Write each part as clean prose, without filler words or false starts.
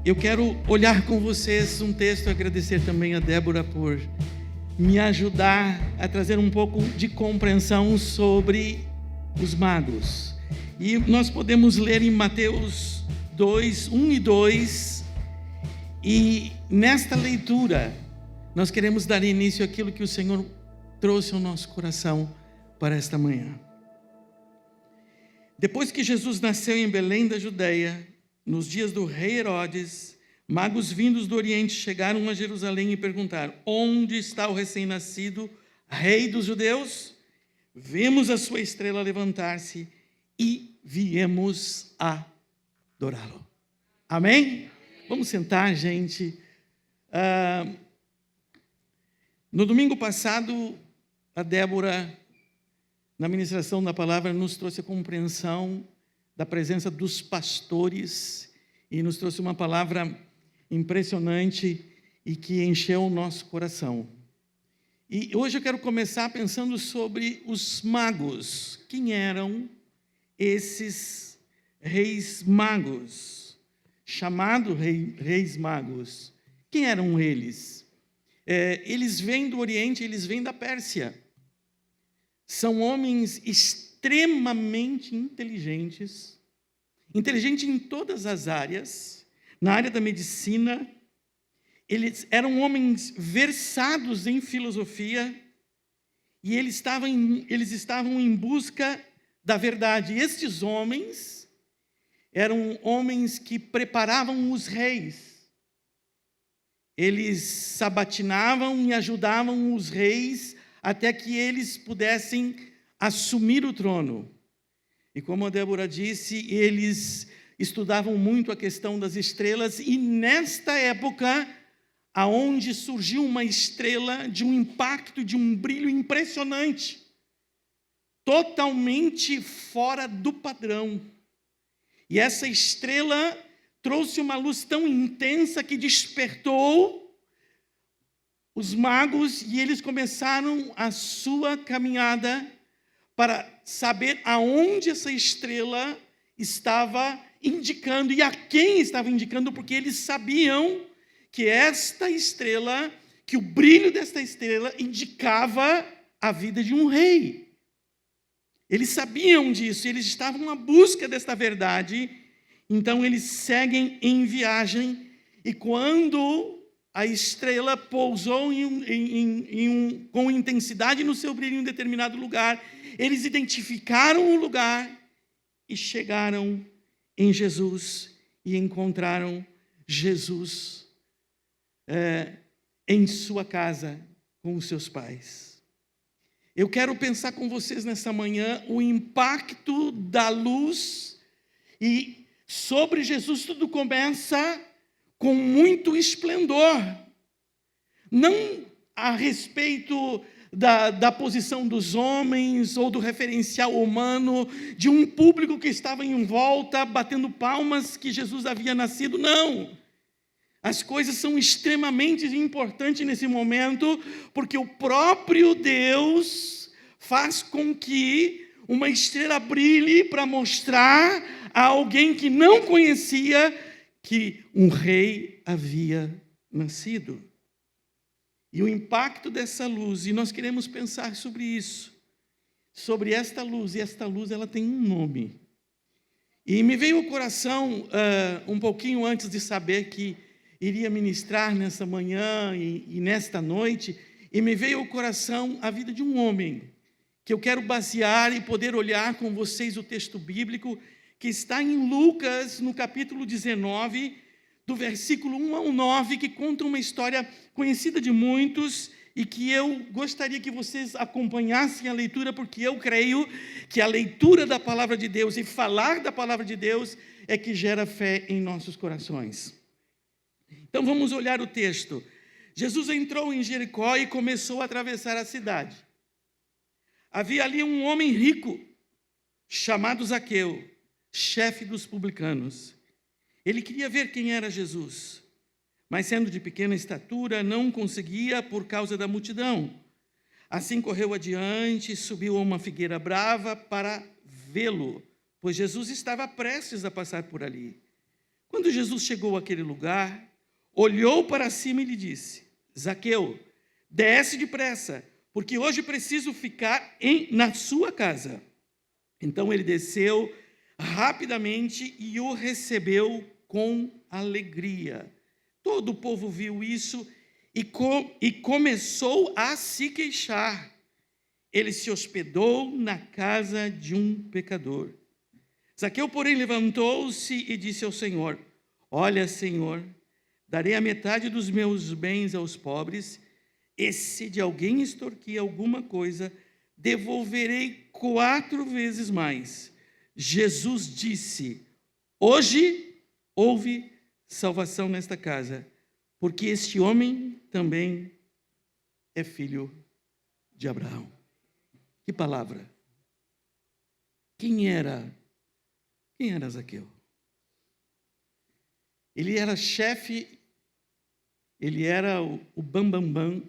Eu quero olhar com vocês um texto e agradecer também a Débora por me ajudar a trazer um pouco de compreensão sobre os magos. E nós podemos ler em Mateus 2, 1 e 2, e nesta leitura nós queremos dar início àquilo que o Senhor trouxe ao nosso coração para esta manhã. Depois que Jesus nasceu em Belém da Judeia, nos dias do rei Herodes, magos vindos do Oriente chegaram a Jerusalém e perguntaram: onde está o recém-nascido rei dos judeus? Vimos a sua estrela levantar-se e viemos adorá-lo. Amém? Vamos sentar, gente. No domingo passado, a Débora, na ministração da palavra, nos trouxe a compreensão da presença dos pastores e nos trouxe uma palavra impressionante e que encheu o nosso coração. E hoje eu quero começar pensando sobre os magos. Quem eram esses reis magos? Chamados reis magos. Quem eram eles? Eles vêm do Oriente, eles vêm da Pérsia. São homens extremamente inteligentes em todas as áreas. Na área da medicina, eles eram homens versados em filosofia e eles estavam em busca da verdade. E estes homens eram homens que preparavam os reis. Eles sabatinavam e ajudavam os reis até que eles pudessem assumir o trono. E como a Débora disse, eles estudavam muito a questão das estrelas, e nesta época, aonde surgiu uma estrela de um impacto, de um brilho impressionante, totalmente fora do padrão. E essa estrela trouxe uma luz tão intensa que despertou os magos, e eles começaram a sua caminhada para saber aonde essa estrela estava indicando e a quem estava indicando, porque eles sabiam que esta estrela, que o brilho desta estrela indicava a vida de um rei. Eles sabiam disso, eles estavam à busca desta verdade. Então eles seguem em viagem, e quando a estrela pousou com intensidade no seu brilho em um determinado lugar, eles identificaram o lugar e chegaram em Jesus e encontraram Jesus em sua casa com os seus pais. Eu quero pensar com vocês nessa manhã o impacto da luz, e sobre Jesus tudo começa com muito esplendor, não a respeito da posição dos homens ou do referencial humano, de um público que estava em volta batendo palmas que Jesus havia nascido, não. As coisas são extremamente importantes nesse momento, porque o próprio Deus faz com que uma estrela brilhe para mostrar a alguém que não conhecia que um rei havia nascido. E o impacto dessa luz, e nós queremos pensar sobre isso, sobre esta luz, e esta luz ela tem um nome. E me veio ao coração, um pouquinho antes de saber que iria ministrar nessa manhã e nesta noite, e me veio ao coração a vida de um homem, que eu quero basear e poder olhar com vocês o texto bíblico, que está em Lucas, no capítulo 19, do versículo 1 ao 9, que conta uma história conhecida de muitos, e que eu gostaria que vocês acompanhassem a leitura, porque eu creio que a leitura da palavra de Deus e falar da palavra de Deus é que gera fé em nossos corações. Então vamos olhar o texto. Jesus entrou em Jericó e começou a atravessar a cidade. Havia ali um homem rico, chamado Zaqueu, chefe dos publicanos. Ele queria ver quem era Jesus, mas sendo de pequena estatura, não conseguia por causa da multidão. Assim correu adiante, subiu a uma figueira brava para vê-lo, pois Jesus estava prestes a passar por ali. Quando Jesus chegou àquele lugar, olhou para cima e lhe disse: Zaqueu, desce depressa, porque hoje preciso ficar na sua casa. Então ele desceu rapidamente e o recebeu com alegria. Todo o povo viu isso e começou a se queixar. Ele se hospedou na casa de um pecador. Zaqueu, porém, levantou-se e disse ao Senhor: Olha, Senhor, darei a metade dos meus bens aos pobres, e se de alguém extorquir alguma coisa, devolverei 4 vezes mais. Jesus disse: Hoje houve salvação nesta casa, porque este homem também é filho de Abraão. Que palavra! Quem era Zaqueu? Ele era chefe, ele era o bambambam,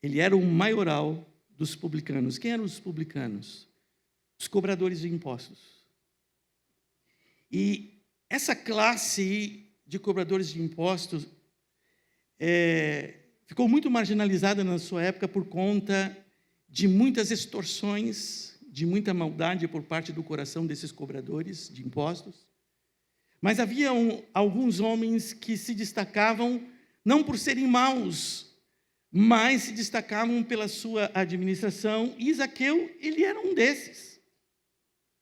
ele era o maioral dos publicanos. Quem eram os publicanos? Os cobradores de impostos. E essa classe de cobradores de impostos ficou muito marginalizada na sua época por conta de muitas extorsões, de muita maldade por parte do coração desses cobradores de impostos. Mas havia alguns homens que se destacavam não por serem maus, mas se destacavam pela sua administração, e Zaqueu, ele era um desses.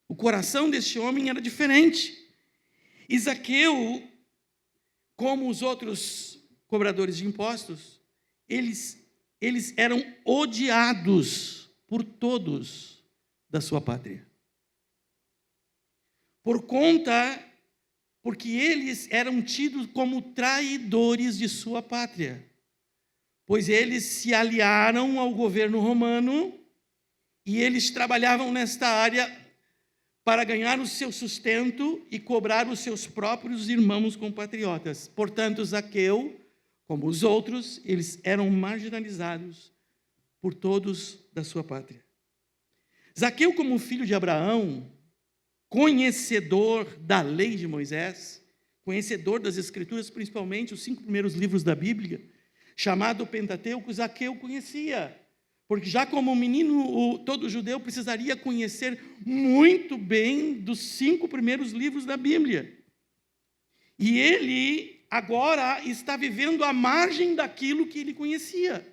O coração deste homem era diferente. E Zaqueu, como os outros cobradores de impostos, eles eram odiados por todos da sua pátria. Porque eles eram tidos como traidores de sua pátria, pois eles se aliaram ao governo romano e eles trabalhavam nesta área para ganhar o seu sustento e cobrar os seus próprios irmãos compatriotas. Portanto, Zaqueu, como os outros, eles eram marginalizados por todos da sua pátria. Zaqueu, como filho de Abraão, conhecedor da lei de Moisés, conhecedor das Escrituras, principalmente os 5 primeiros livros da Bíblia, chamado Pentateuco, Zaqueu conhecia. Porque já como menino, todo judeu precisaria conhecer muito bem dos 5 primeiros livros da Bíblia. E ele agora está vivendo à margem daquilo que ele conhecia.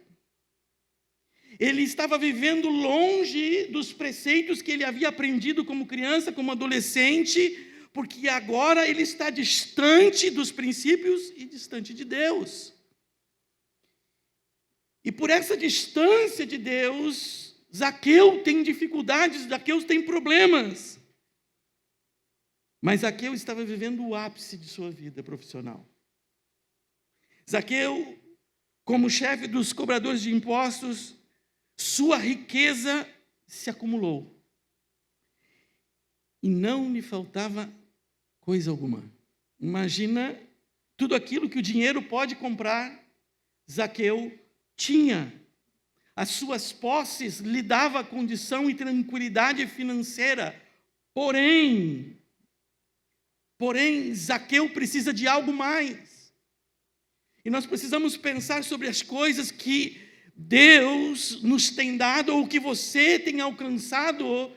Ele estava vivendo longe dos preceitos que ele havia aprendido como criança, como adolescente, porque agora ele está distante dos princípios e distante de Deus. E por essa distância de Deus, Zaqueu tem dificuldades, Zaqueu tem problemas. Mas Zaqueu estava vivendo o ápice de sua vida profissional. Zaqueu, como chefe dos cobradores de impostos, sua riqueza se acumulou. E não lhe faltava coisa alguma. Imagina tudo aquilo que o dinheiro pode comprar, Zaqueu tinha. As suas posses lhe davam condição e tranquilidade financeira. Porém, Zaqueu precisa de algo mais. E nós precisamos pensar sobre as coisas que Deus nos tem dado, ou que você tem alcançado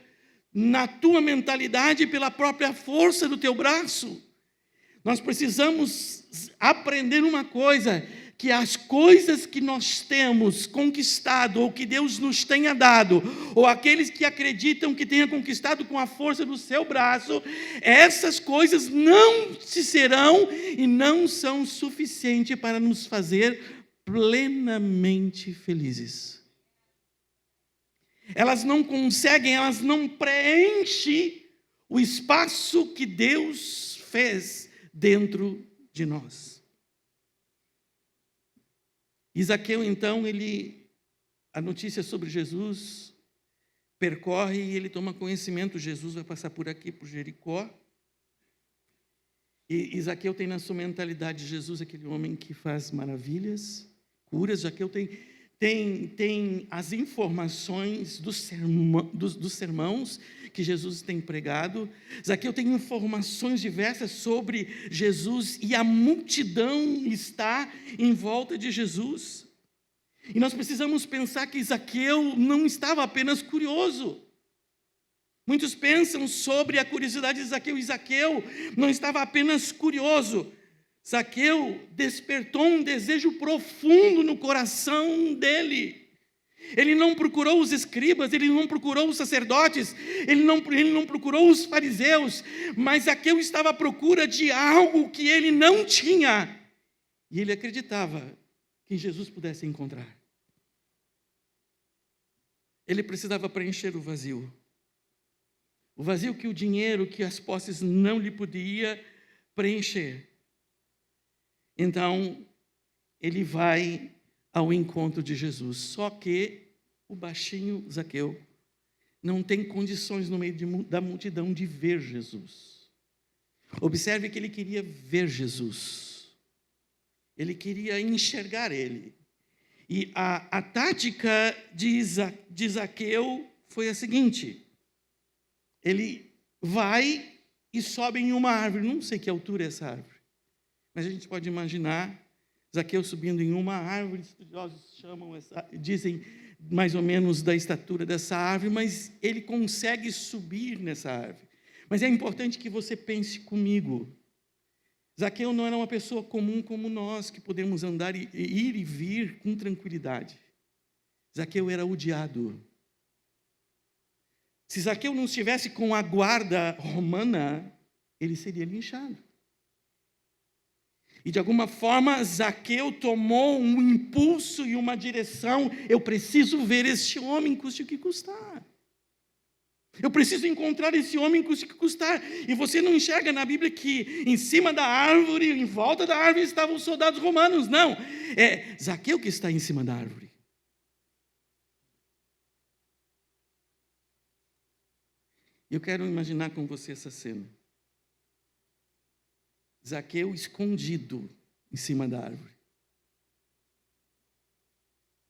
na tua mentalidade pela própria força do teu braço. Nós precisamos aprender uma coisa, que as coisas que nós temos conquistado, ou que Deus nos tenha dado, ou aqueles que acreditam que tenha conquistado com a força do seu braço, essas coisas não se serão e não são suficientes para nos fazer plenamente felizes. Elas não conseguem, elas não preenchem o espaço que Deus fez dentro de nós. Zaqueu, então, a notícia sobre Jesus percorre e ele toma conhecimento. Jesus vai passar por aqui, por Jericó. E Zaqueu tem na sua mentalidade Jesus, aquele homem que faz maravilhas, curas. Zaqueu tem tem as informações dos sermãos que Jesus tem pregado. Zaqueu tem informações diversas sobre Jesus e a multidão está em volta de Jesus. E nós precisamos pensar que Zaqueu não estava apenas curioso. Muitos pensam sobre a curiosidade de Zaqueu, e Zaqueu não estava apenas curioso. Zaqueu despertou um desejo profundo no coração dele. Ele não procurou os escribas, ele não procurou os sacerdotes, ele não procurou os fariseus, mas Zaqueu estava à procura de algo que ele não tinha. E ele acreditava que Jesus pudesse encontrar. Ele precisava preencher o vazio. O vazio que o dinheiro, que as posses não lhe podia preencher. Então, ele vai ao encontro de Jesus. Só que o baixinho Zaqueu não tem condições no meio da multidão de ver Jesus. Observe que ele queria ver Jesus. Ele queria enxergar ele. E a tática de Zaqueu foi a seguinte: ele vai e sobe em uma árvore. Não sei que altura é essa árvore, mas a gente pode imaginar Zaqueu subindo em uma árvore. Estudiosos dizem mais ou menos da estatura dessa árvore, mas ele consegue subir nessa árvore. Mas é importante que você pense comigo. Zaqueu não era uma pessoa comum como nós, que podemos andar e ir e vir com tranquilidade. Zaqueu era odiado. Se Zaqueu não estivesse com a guarda romana, ele seria linchado. E de alguma forma, Zaqueu tomou um impulso e uma direção. Eu preciso ver este homem, custe o que custar. Eu preciso encontrar esse homem, custe o que custar. E você não enxerga na Bíblia que em cima da árvore, em volta da árvore, estavam os soldados romanos. Não, é Zaqueu que está em cima da árvore. Eu quero imaginar com você essa cena. Zaqueu escondido em cima da árvore.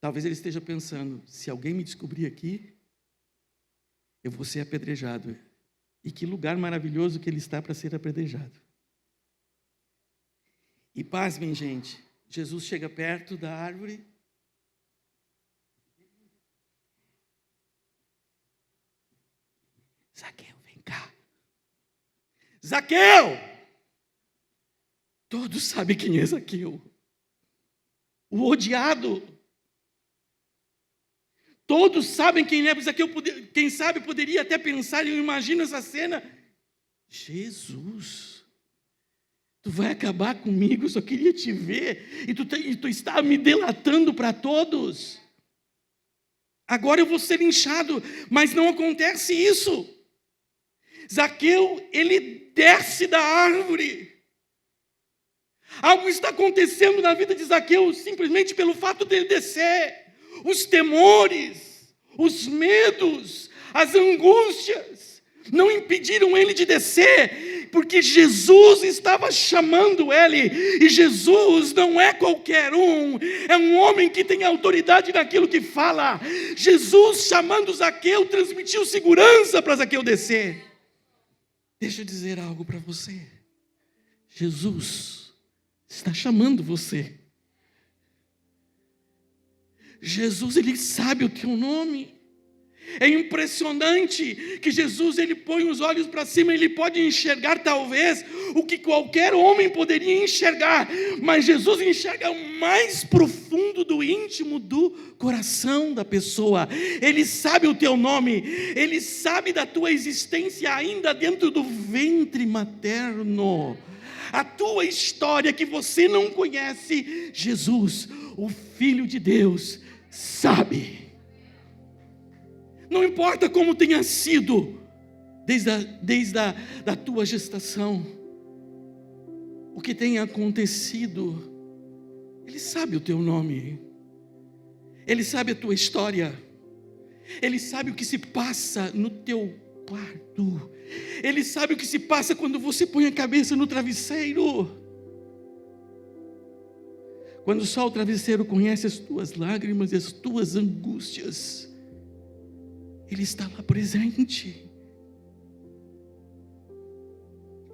Talvez ele esteja pensando: se alguém me descobrir aqui, eu vou ser apedrejado. E que lugar maravilhoso que ele está para ser apedrejado. E pasmem, gente, Jesus chega perto da árvore. Zaqueu, vem cá. Zaqueu! Todos sabem quem é Zaqueu. O odiado. Todos sabem quem é Zaqueu. Quem sabe poderia até pensar, eu imagino essa cena: Jesus, tu vai acabar comigo, eu só queria te ver, e tu está me delatando para todos. Agora eu vou ser linchado, mas não acontece isso. Zaqueu, ele desce da árvore. Algo está acontecendo na vida de Zaqueu simplesmente pelo fato dele descer. Os temores, os medos, as angústias não impediram ele de descer, porque Jesus estava chamando ele. E Jesus não é qualquer um, é um homem que tem autoridade naquilo que fala. Jesus, chamando Zaqueu, transmitiu segurança para Zaqueu descer. Deixa eu dizer algo para você. Jesus está chamando você. Jesus, ele sabe o teu nome. É impressionante que Jesus, ele põe os olhos para cima, ele pode enxergar talvez o que qualquer homem poderia enxergar, mas Jesus enxerga o mais profundo do íntimo do coração da pessoa. Ele sabe o teu nome, ele sabe da tua existência ainda dentro do ventre materno. A tua história que você não conhece, Jesus, o Filho de Deus, sabe. Não importa como tenha sido, desde a tua gestação, o que tenha acontecido, Ele sabe o teu nome, Ele sabe a tua história, Ele sabe o que se passa no teu quarto, Ele sabe o que se passa quando você põe a cabeça no travesseiro. Quando só o travesseiro conhece as tuas lágrimas e as tuas angústias, Ele está lá presente.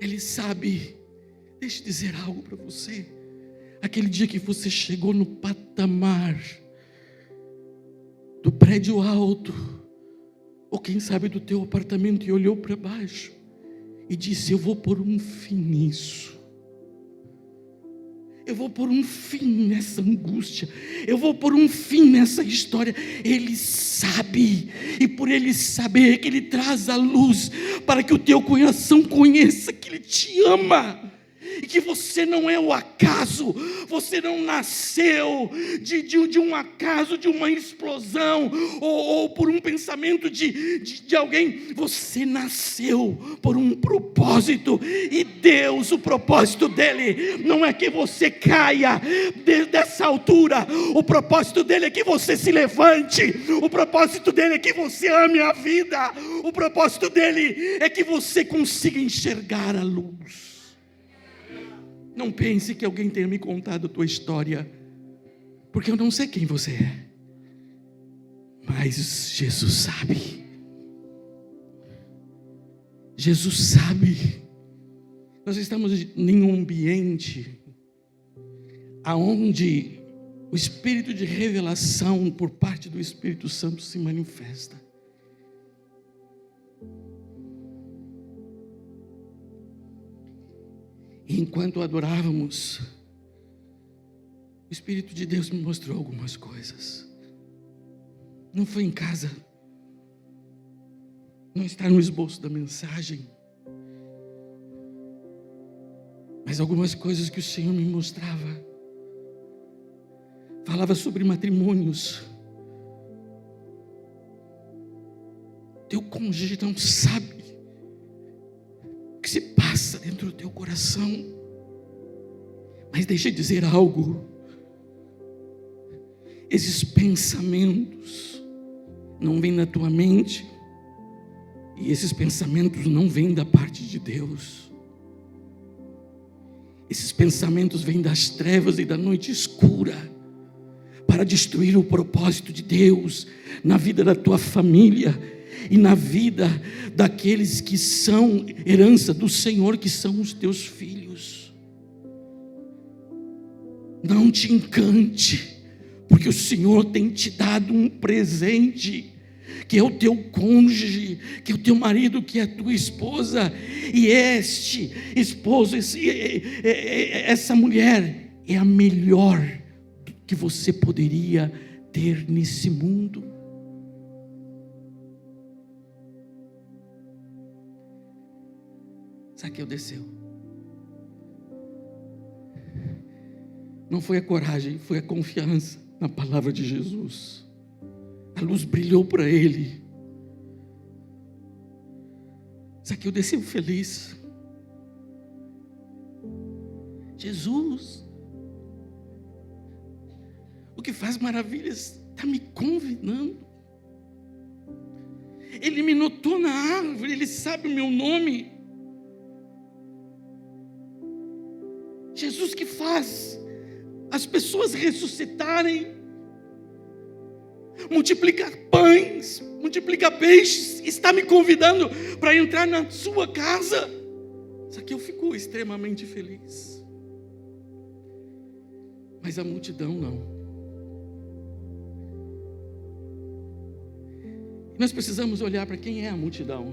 Ele sabe. Deixa eu dizer algo para você. Aquele dia que você chegou no patamar do prédio alto, ou quem sabe do teu apartamento, e olhou para baixo e disse: eu vou pôr um fim nisso. Eu vou pôr um fim nessa angústia. Eu vou pôr um fim nessa história. Ele sabe. E por Ele saber que Ele traz a luz para que o teu coração conheça que Ele te ama. E que você não é o acaso, você não nasceu de um acaso, de uma explosão, ou por um pensamento de alguém. Você nasceu por um propósito, e Deus, o propósito dEle não é que você caia dessa altura, o propósito dEle é que você se levante, o propósito dEle é que você ame a vida, o propósito dEle é que você consiga enxergar a luz. Não pense que alguém tenha me contado a tua história, porque eu não sei quem você é, mas Jesus sabe. Jesus sabe. Nós estamos em um ambiente aonde o espírito de revelação por parte do Espírito Santo se manifesta. E enquanto adorávamos, o Espírito de Deus me mostrou algumas coisas. Não foi em casa, não está no esboço da mensagem, mas algumas coisas que o Senhor me mostrava. Falava sobre matrimônios. Teu cônjuge não sabe o que se passa dentro do teu coração. Mas deixa eu dizer algo. Esses pensamentos não vêm da tua mente, e esses pensamentos não vêm da parte de Deus. Esses pensamentos vêm das trevas e da noite escura, para destruir o propósito de Deus na vida da tua família e na vida daqueles que são herança do Senhor, que são os teus filhos. Não te encante, porque o Senhor tem te dado um presente, que é o teu cônjuge, que é o teu marido, que é a tua esposa. E este esposo, essa mulher é a melhor que você poderia ter nesse mundo. Zaqueu desceu. Não foi a coragem, foi a confiança na palavra de Jesus. A luz brilhou para ele. Zaqueu desceu feliz. Jesus, o que faz maravilhas, está me convidando. Ele me notou na árvore, Ele sabe o meu nome. Jesus que faz as pessoas ressuscitarem, multiplicar pães, multiplicar peixes, está me convidando para entrar na sua casa. Zaqueu ficou extremamente feliz. Mas a multidão não. Nós precisamos olhar para quem é a multidão.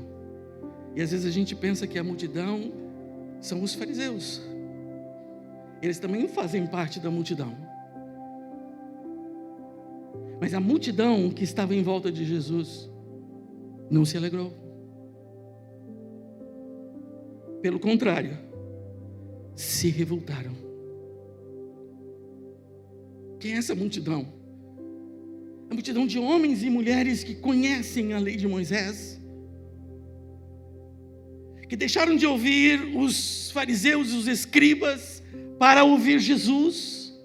E às vezes a gente pensa que a multidão são os fariseus. Eles também fazem parte da multidão. Mas a multidão que estava em volta de Jesus não se alegrou. Pelo contrário, se revoltaram. Quem é essa multidão? A multidão de homens e mulheres que conhecem a lei de Moisés, que deixaram de ouvir os fariseus e os escribas para ouvir Jesus.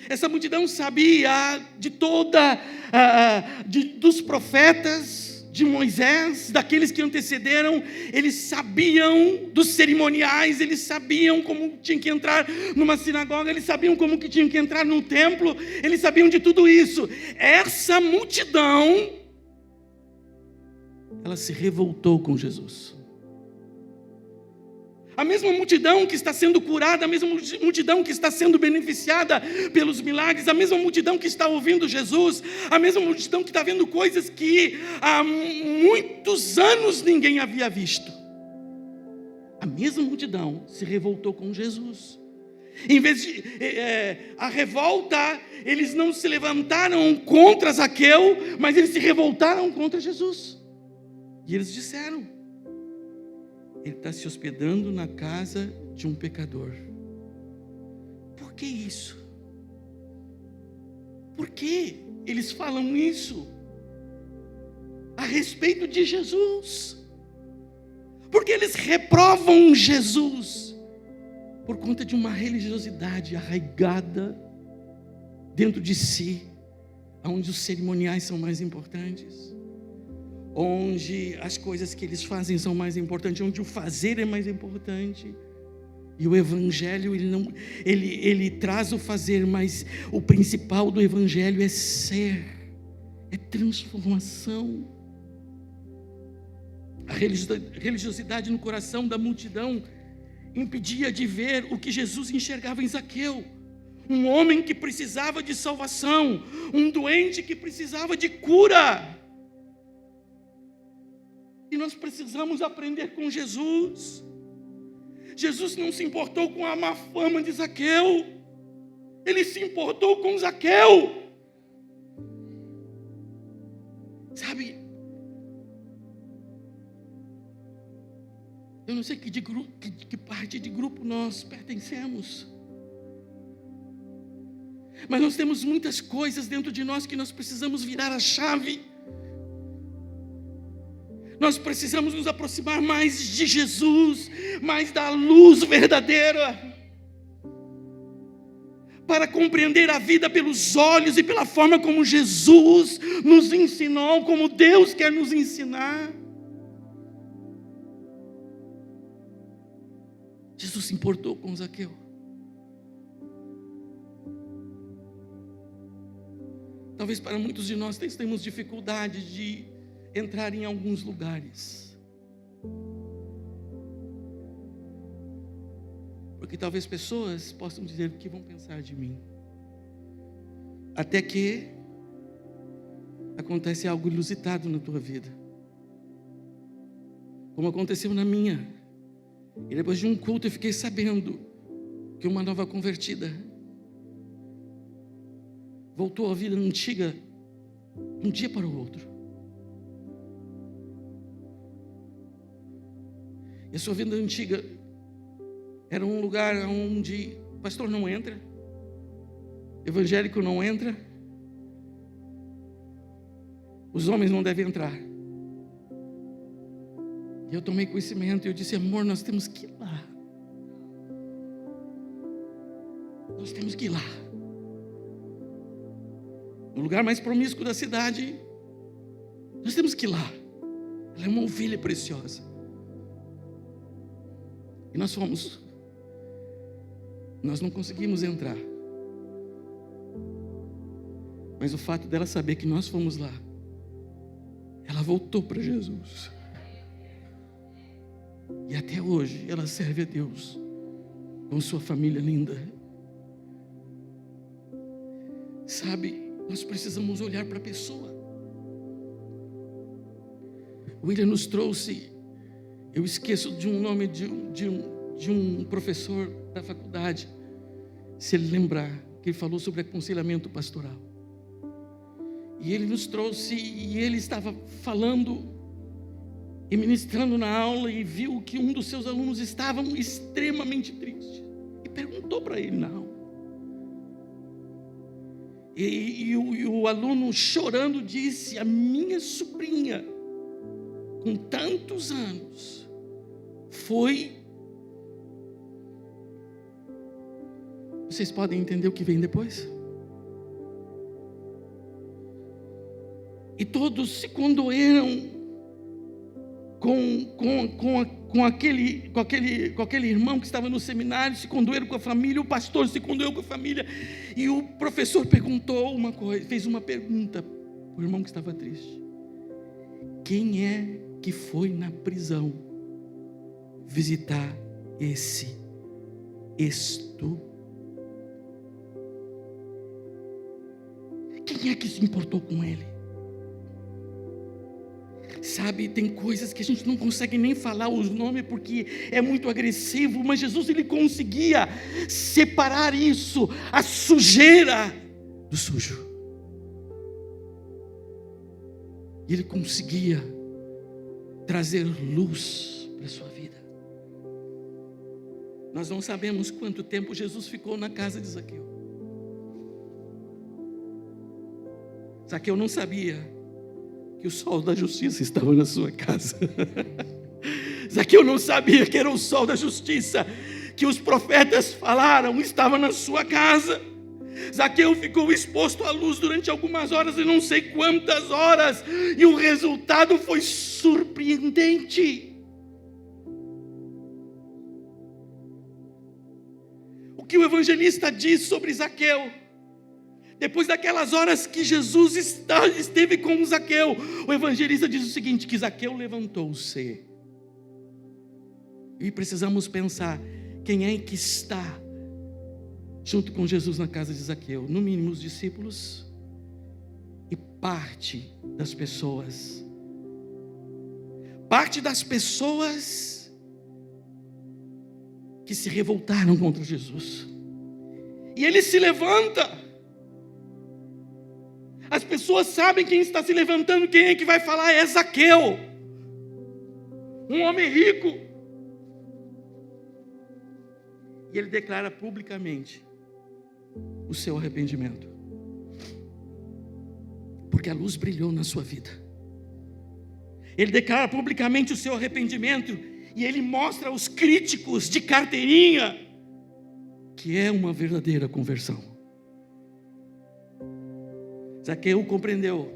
Essa multidão sabia de dos profetas, de Moisés, daqueles que antecederam, eles sabiam dos cerimoniais, eles sabiam como tinham que entrar numa sinagoga, eles sabiam como que tinham que entrar num templo, eles sabiam de tudo isso. Essa multidão, ela se revoltou com Jesus. A mesma multidão que está sendo curada, a mesma multidão que está sendo beneficiada pelos milagres, a mesma multidão que está ouvindo Jesus, a mesma multidão que está vendo coisas que há muitos anos ninguém havia visto. A mesma multidão se revoltou com Jesus. Em vez de a revolta, eles não se levantaram contra Zaqueu, mas eles se revoltaram contra Jesus. E eles disseram: ele está se hospedando na casa de um pecador. Por que isso? Por que eles falam isso a respeito de Jesus? Porque eles reprovam Jesus por conta de uma religiosidade arraigada dentro de si, onde os cerimoniais são mais importantes, onde as coisas que eles fazem são mais importantes, onde o fazer é mais importante. E o Evangelho, ele traz o fazer, mas o principal do Evangelho é ser, é transformação. A religiosidade no coração da multidão impedia de ver o que Jesus enxergava em Zaqueu. Um homem que precisava de salvação, um doente que precisava de cura. E nós precisamos aprender com Jesus. Jesus não se importou com a má fama de Zaqueu, ele se importou com Zaqueu. Sabe, eu não sei que parte de grupo nós pertencemos, mas nós temos muitas coisas dentro de nós que nós precisamos virar a chave. Nós precisamos nos aproximar mais de Jesus, mais da luz verdadeira, para compreender a vida pelos olhos e pela forma como Jesus nos ensinou, como Deus quer nos ensinar. Jesus se importou com Zaqueu. Talvez para muitos de nós temos dificuldade de entrar em alguns lugares, porque talvez pessoas possam dizer o que vão pensar de mim, até que acontece algo inusitado na tua vida, como aconteceu na minha. E depois de um culto eu fiquei sabendo que uma nova convertida voltou à vida antiga de um dia para o outro. E a sua vida antiga era um lugar onde o pastor não entra, evangélico não entra, os homens não devem entrar. E eu tomei conhecimento e eu disse: amor, nós temos que ir lá. Nós temos que ir lá. No lugar mais promíscuo da cidade, nós temos que ir lá. Ela é uma ovelha preciosa. E nós fomos. Nós não conseguimos entrar. Mas o fato dela saber que nós fomos lá, ela voltou para Jesus. E até hoje ela serve a Deus com sua família linda. Sabe, nós precisamos olhar para a pessoa. O William nos trouxe, eu esqueço de um nome de um professor da faculdade, se ele lembrar, que ele falou sobre aconselhamento pastoral. E ele nos trouxe, e ele estava falando e ministrando na aula, e viu que um dos seus alunos estava extremamente triste, e perguntou para ele na aula. E o aluno, chorando, disse: a minha sobrinha, com tantos anos, foi... Vocês podem entender o que vem depois? E todos se condoeram com aquele irmão que estava no seminário, se condoeram com a família, o pastor se condoeu com a família, e o professor perguntou uma coisa, fez uma pergunta para o irmão que estava triste: quem é que foi na prisão visitar esse estu? Quem é que se importou com ele? Sabe, tem coisas que a gente não consegue nem falar os nomes porque é muito agressivo, mas Jesus, ele conseguia separar isso, a sujeira do sujo. E ele conseguia trazer luz para a sua vida. Nós não sabemos quanto tempo Jesus ficou na casa de Zaqueu. Zaqueu não sabia que o sol da justiça estava na sua casa. Zaqueu não sabia que era o sol da justiça que os profetas falaram estava na sua casa. Zaqueu ficou exposto à luz durante algumas horas, e não sei quantas horas, e o resultado foi surpreendente. O que o evangelista diz sobre Zaqueu? Depois daquelas horas que Jesus esteve com Zaqueu, o evangelista diz o seguinte: que Zaqueu levantou-se. E precisamos pensar, quem é que está junto com Jesus na casa de Zaqueu? No mínimo os discípulos e parte das pessoas. Parte das pessoas que se revoltaram contra Jesus. E ele se levanta. As pessoas sabem quem está se levantando, quem é que vai falar? É Zaqueu, um homem rico. E ele declara publicamente o seu arrependimento, porque a luz brilhou na sua vida. Ele declara publicamente o seu arrependimento, e ele mostra aos críticos de carteirinha que é uma verdadeira conversão. Zaqueu compreendeu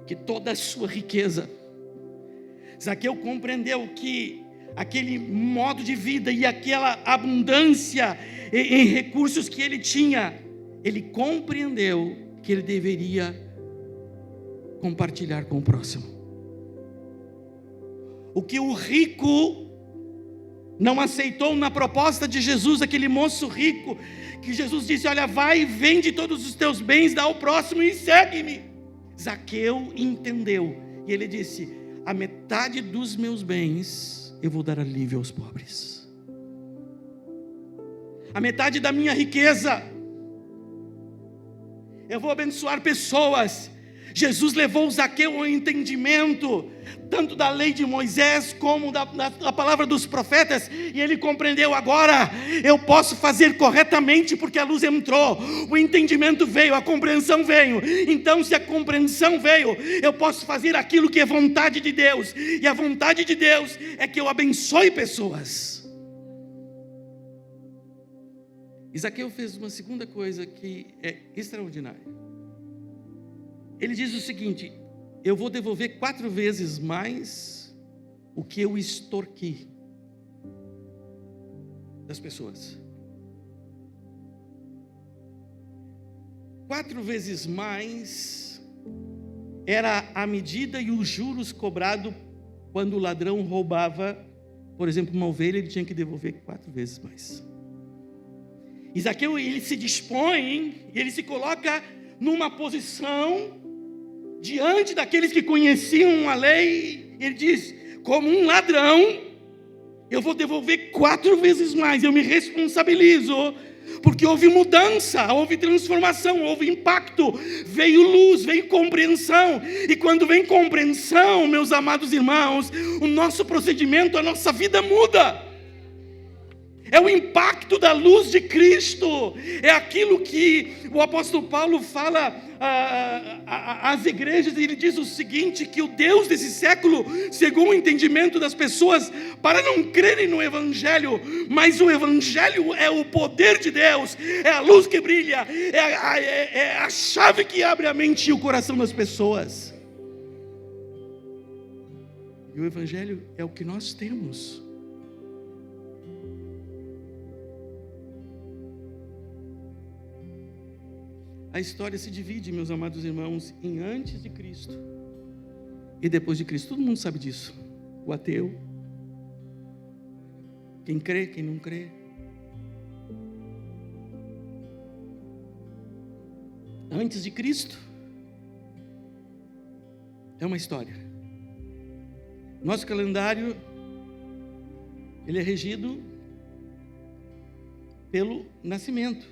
que toda a sua riqueza, Zaqueu compreendeu que aquele modo de vida e aquela abundância em recursos que ele tinha, ele compreendeu que ele deveria compartilhar com o próximo. O que o rico não aceitou na proposta de Jesus, aquele moço rico, que Jesus disse: olha, vai e vende todos os teus bens, dá ao próximo e segue-me. Zaqueu entendeu, e ele disse: a metade dos meus bens eu vou dar alívio aos pobres. A metade da minha riqueza eu vou abençoar pessoas. Jesus levou Zaqueu ao entendimento, tanto da lei de Moisés, como da palavra dos profetas, e ele compreendeu: agora eu posso fazer corretamente, porque a luz entrou, o entendimento veio, a compreensão veio. Então, se a compreensão veio, eu posso fazer aquilo que é vontade de Deus, e a vontade de Deus é que eu abençoe pessoas. Zaqueu fez uma segunda coisa que é extraordinária. Ele diz o seguinte: eu vou devolver 4 vezes mais o que eu extorqui das pessoas. 4 vezes mais era a medida e os juros cobrados quando o ladrão roubava, por exemplo, uma ovelha. Ele tinha que devolver 4 vezes mais. E Zaqueu, ele se dispõe, ele se coloca numa posição diante daqueles que conheciam a lei. Ele diz: como um ladrão, eu vou devolver 4 vezes mais. Eu me responsabilizo, porque houve mudança, houve transformação, houve impacto, veio luz, veio compreensão. E quando vem compreensão, meus amados irmãos, o nosso procedimento, a nossa vida muda. É o impacto da luz de Cristo. É aquilo que o apóstolo Paulo fala às igrejas. Ele diz o seguinte: que o Deus desse século cegou o entendimento das pessoas para não crerem no Evangelho. Mas o Evangelho é o poder de Deus, é a luz que brilha, é a chave que abre a mente e o coração das pessoas. E o Evangelho é o que nós temos. A história se divide, meus amados irmãos, em antes de Cristo e depois de Cristo. Todo mundo sabe disso. O ateu, quem crê, quem não crê. Antes de Cristo é uma história. Nosso calendário, ele é regido pelo nascimento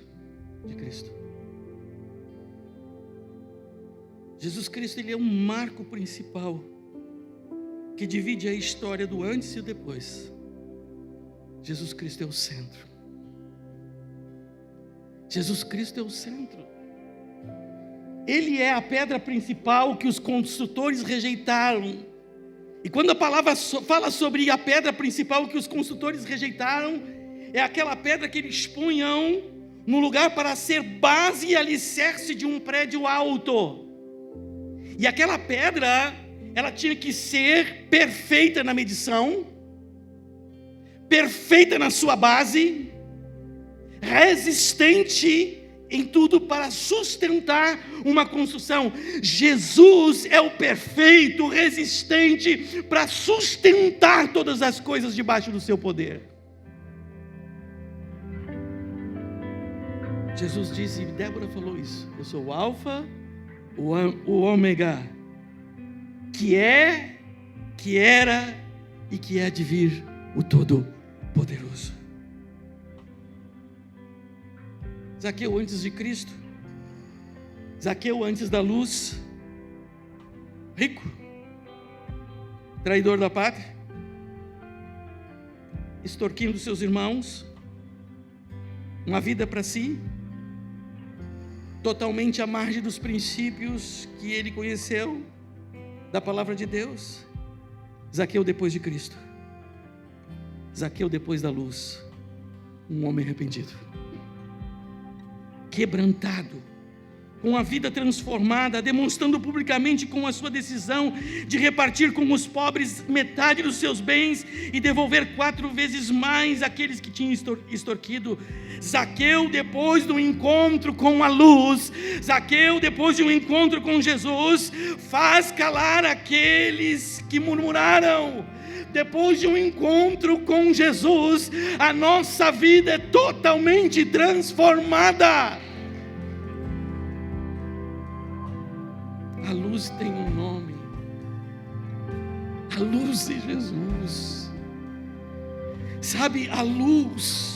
de Cristo. Jesus Cristo, ele é um marco principal que divide a história do antes e o depois. Jesus Cristo é o centro. Jesus Cristo é o centro. Ele é a pedra principal que os construtores rejeitaram. E quando a palavra fala sobre a pedra principal que os construtores rejeitaram, é aquela pedra que eles punham no lugar para ser base e alicerce de um prédio alto. E aquela pedra, ela tinha que ser perfeita na medição, perfeita na sua base, resistente em tudo para sustentar uma construção. Jesus é o perfeito, resistente para sustentar todas as coisas debaixo do seu poder. Jesus disse, e Débora falou isso: eu sou o Alfa, o Ômega, que é, que era e que há de vir, o Todo-Poderoso. Zaqueu antes de Cristo, Zaqueu antes da luz, rico, traidor da pátria, extorquindo seus irmãos, uma vida para si, totalmente à margem dos princípios que ele conheceu da palavra de Deus. Zaqueu depois de Cristo, Zaqueu depois da luz, um homem arrependido, quebrantado, com a vida transformada, demonstrando publicamente com a sua decisão de repartir com os pobres metade dos seus bens e devolver 4 vezes mais aqueles que tinham extorquido. Zaqueu, depois do encontro com a luz, Zaqueu, depois de um encontro com Jesus, faz calar aqueles que murmuraram. Depois de um encontro com Jesus, a nossa vida é totalmente transformada. A luz tem um nome. A luz é Jesus. Sabe, a luz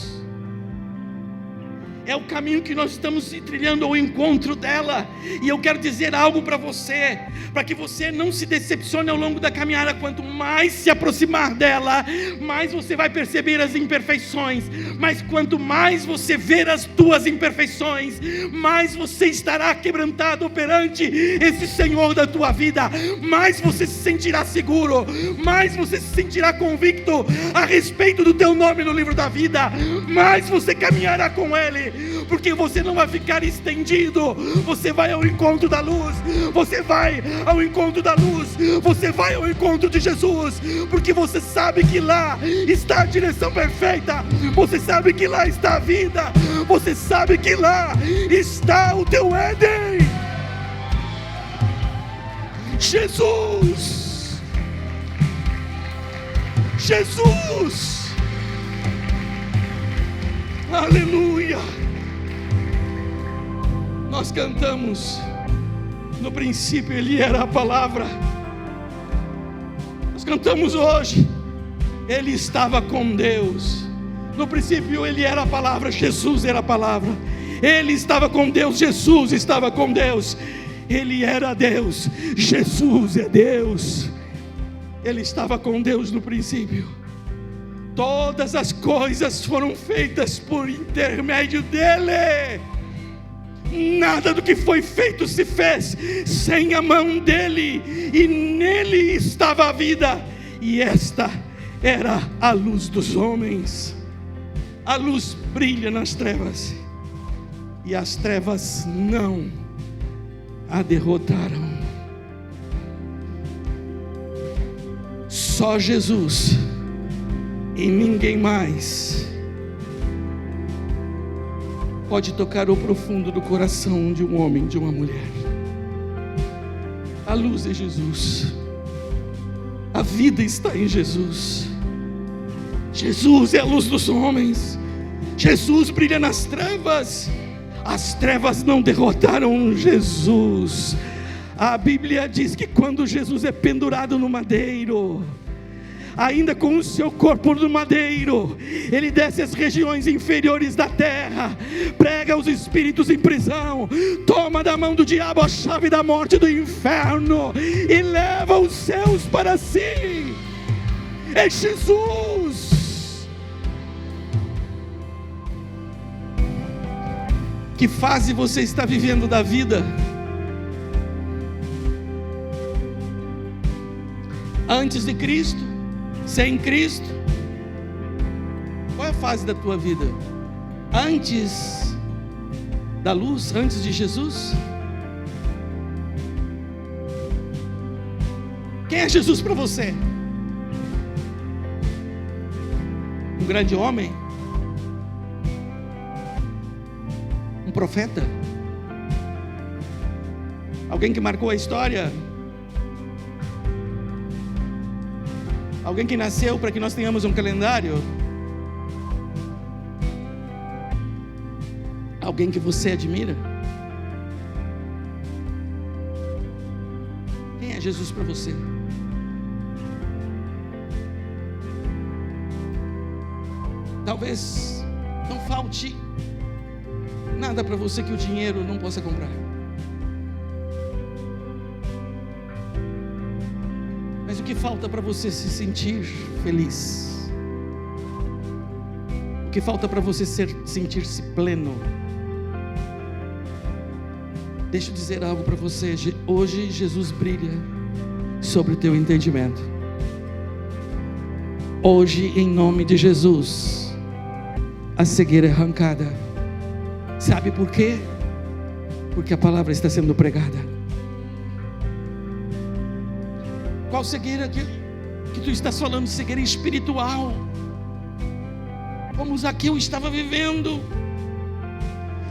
é o caminho que nós estamos trilhando ao encontro dela. E eu quero dizer algo para você, para que você não se decepcione ao longo da caminhada. Quanto mais se aproximar dela, mais você vai perceber as imperfeições. Mas quanto mais você ver as tuas imperfeições, mais você estará quebrantado perante esse Senhor da tua vida. Mais você se sentirá seguro, mais você se sentirá convicto a respeito do teu nome no livro da vida. Mais você caminhará com Ele, porque você não vai ficar estendido. Você vai ao encontro da luz. Você vai ao encontro da luz. Você vai ao encontro de Jesus, porque você sabe que lá está a direção perfeita. Você sabe que lá está a vida. Você sabe que lá está o teu Éden. Jesus. Jesus. Aleluia. Nós cantamos, no princípio Ele era a palavra. Nós cantamos hoje, Ele estava com Deus. No princípio Ele era a palavra, Jesus era a palavra. Ele estava com Deus, Jesus estava com Deus. Ele era Deus, Jesus é Deus. Ele estava com Deus no princípio. Todas as coisas foram feitas por intermédio dEle. Nada do que foi feito se fez sem a mão dEle. E nele estava a vida. E esta era a luz dos homens. A luz brilha nas trevas, e as trevas não a derrotaram. Só Jesus e ninguém mais pode tocar o profundo do coração de um homem, de uma mulher. A luz é Jesus. A vida está em Jesus. Jesus é a luz dos homens. Jesus brilha nas trevas. As trevas não derrotaram Jesus. A Bíblia diz que quando Jesus é pendurado no madeiro, ainda com o seu corpo no madeiro, ele desce às regiões inferiores da terra, prega os espíritos em prisão, toma da mão do diabo a chave da morte e do inferno, e leva os céus para si. É Jesus. Que fase você está vivendo da vida? Antes de Cristo? Sem Cristo? Qual é a fase da tua vida? Antes da luz? Antes de Jesus? Quem é Jesus para você? Um grande homem? Um profeta? Alguém que marcou a história? Alguém que nasceu para que nós tenhamos um calendário? Alguém que você admira? Quem é Jesus para você? Talvez não falte nada para você que o dinheiro não possa comprar. Mas o que falta para você se sentir feliz? O que falta para você sentir-se pleno? Deixa eu dizer algo para você. Hoje Jesus brilha sobre o teu entendimento. Hoje, em nome de Jesus, a cegueira é arrancada. Sabe por quê? Porque a palavra está sendo pregada. Qual cegueira que tu estás falando? Cegueira espiritual, como Zaqueu estava vivendo.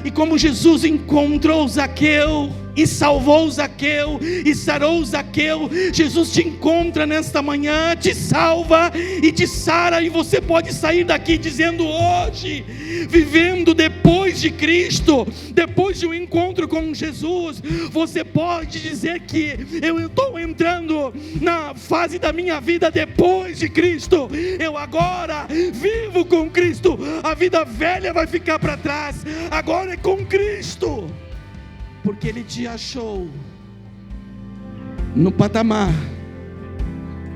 E como Jesus encontrou Zaqueu e salvou Zaqueu e sarou Zaqueu, Jesus te encontra nesta manhã, te salva e te sara, e você pode sair daqui dizendo hoje, vivendo depois de Cristo, depois de um encontro com Jesus, você pode dizer que eu estou entrando na fase da minha vida depois de Cristo. Eu agora vivo com Cristo, a vida velha vai ficar para trás, agora é com Cristo, porque Ele te achou no patamar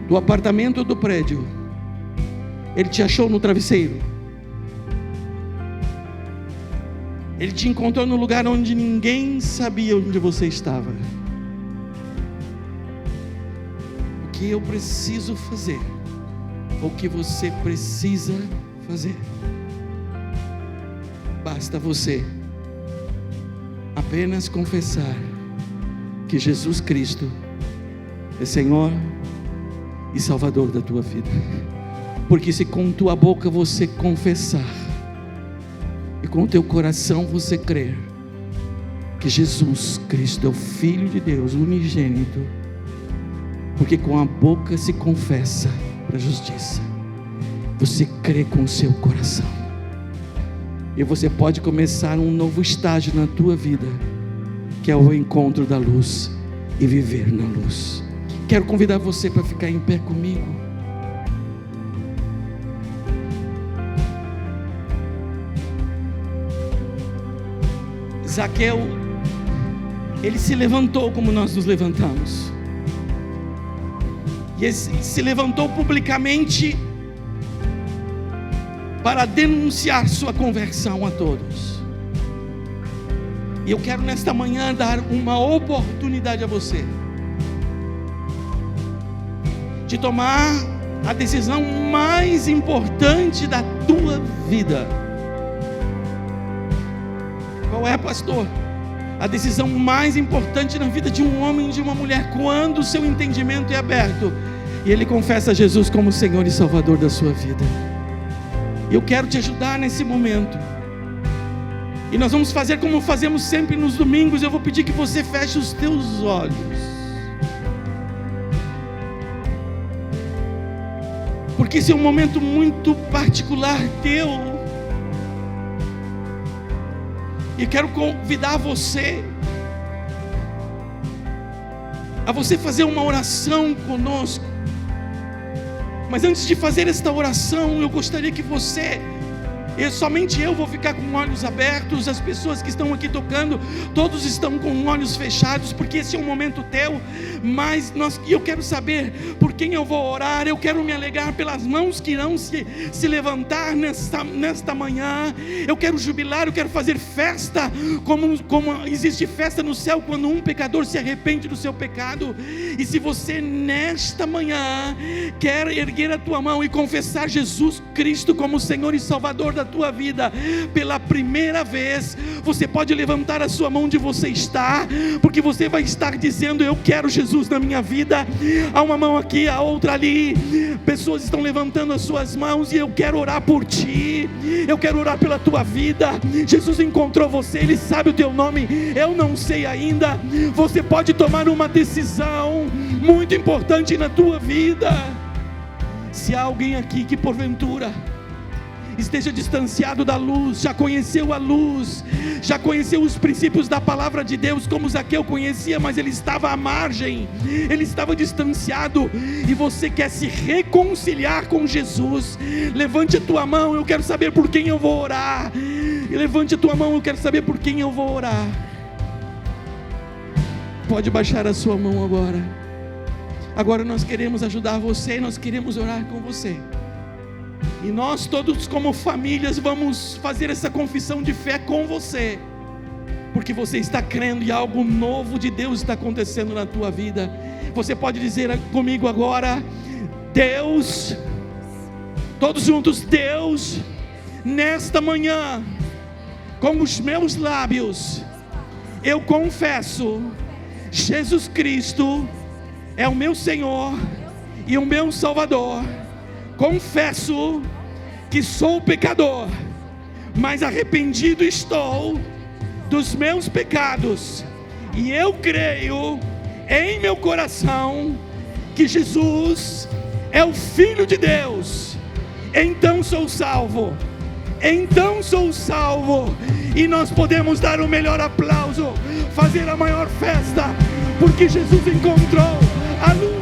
do apartamento ou do prédio. Ele te achou no travesseiro. Ele te encontrou no lugar onde ninguém sabia onde você estava. O que eu preciso fazer, o que você precisa fazer, basta você apenas confessar que Jesus Cristo é Senhor e Salvador da tua vida. Porque se com tua boca você confessar e com o teu coração você crer que Jesus Cristo é o Filho de Deus, unigênito, porque com a boca se confessa para a justiça, você crê com o seu coração, e você pode começar um novo estágio na tua vida, que é o encontro da luz e viver na luz. Quero convidar você para ficar em pé comigo. Zaqueu, ele se levantou como nós nos levantamos, e ele se levantou publicamente para denunciar sua conversão a todos. E eu quero nesta manhã dar uma oportunidade a você de tomar a decisão mais importante da tua vida. Qual é, pastor? A decisão mais importante na vida de um homem e de uma mulher, quando o seu entendimento é aberto, e ele confessa Jesus como Senhor e Salvador da sua vida. Eu quero te ajudar nesse momento. E nós vamos fazer como fazemos sempre nos domingos. Eu vou pedir que você feche os teus olhos. Porque esse é um momento muito particular teu. E quero convidar você a você fazer uma oração conosco. Mas antes de fazer esta oração, eu gostaria que somente eu vou ficar com olhos abertos. As pessoas que estão aqui tocando, todos estão com olhos fechados, porque esse é um momento teu. Mas eu quero saber por quem eu vou orar. Eu quero me alegrar pelas mãos que irão se levantar nesta manhã. Eu quero jubilar, eu quero fazer festa, como existe festa no céu quando um pecador se arrepende do seu pecado. E se você nesta manhã quer erguer a tua mão e confessar Jesus Cristo como Senhor e Salvador da tua vida pela primeira vez, você pode levantar a sua mão onde você está, porque você vai estar dizendo: eu quero Jesus na minha vida. Há uma mão aqui, a outra ali, pessoas estão levantando as suas mãos, e eu quero orar por ti, eu quero orar pela tua vida. Jesus encontrou você, Ele sabe o teu nome, eu não sei ainda. Você pode tomar uma decisão muito importante na tua vida. Se há alguém aqui que porventura esteja distanciado da luz, já conheceu a luz, já conheceu os princípios da palavra de Deus, como Zaqueu conhecia, mas ele estava à margem, ele estava distanciado, e você quer se reconciliar com Jesus, levante a tua mão. Eu quero saber por quem eu vou orar. Levante a tua mão, eu quero saber por quem eu vou orar. Pode baixar a sua mão agora. Agora nós queremos ajudar você, nós queremos orar com você. E nós todos como famílias vamos fazer essa confissão de fé com você, porque você está crendo e algo novo de Deus está acontecendo na tua vida. Você pode dizer comigo agora: Deus, todos juntos, Deus, nesta manhã, com os meus lábios, eu confesso, Jesus Cristo é o meu Senhor e o meu Salvador. Confesso que sou pecador, mas arrependido estou dos meus pecados, e eu creio em meu coração que Jesus é o Filho de Deus. Então sou salvo, e nós podemos dar o melhor aplauso, fazer a maior festa, porque Jesus encontrou a luz.